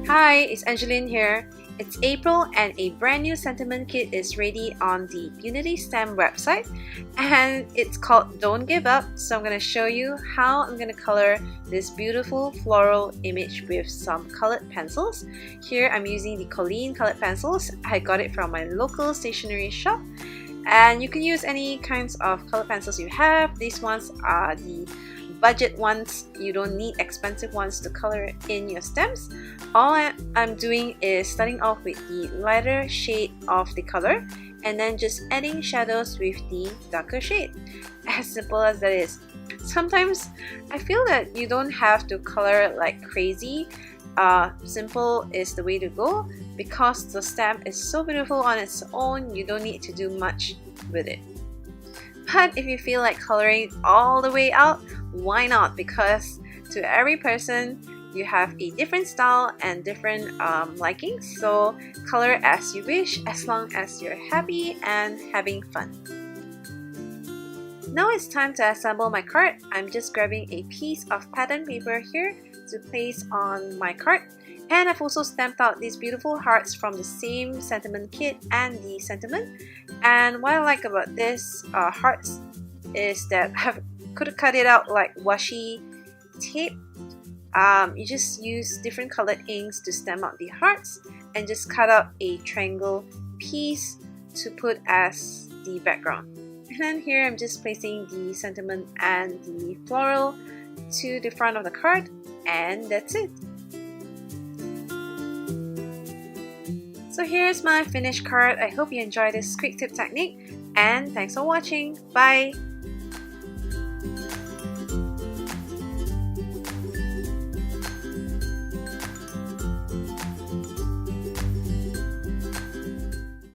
Hi, it's Angeline here. It's April and a brand new sentiment kit is ready on the Unity STEM website, and it's called Don't Give Up. So I'm going to show you how I'm going to color this beautiful floral image with some colored pencils. Here I'm using the Colleen colored pencils. I got it from my local stationery shop, and you can use any kinds of colored pencils you have. These ones are the budget ones. You don't need expensive ones to color in your stems. All I'm doing is starting off with the lighter shade of the color and then just adding shadows with the darker shade. As simple as that is. Sometimes I feel that you don't have to color like crazy. Simple is the way to go because the stem is so beautiful on its own. You don't need to do much with it. But if you feel like coloring all the way out, why not? Because to every person, you have a different style and different likings. So color as you wish, as long as you're happy and having fun. Now it's time to assemble my card. I'm just grabbing a piece of pattern paper here to place on my card. And I've also stamped out these beautiful hearts from the same sentiment kit and the sentiment. And what I like about this hearts is that I could cut it out like washi tape. You just use different colored inks to stamp out the hearts and just cut out a triangle piece to put as the background. And then here I'm just placing the sentiment and the floral to the front of the card, and that's it. So here's my finished card. I hope you enjoyed this quick tip technique, and thanks for watching. Bye!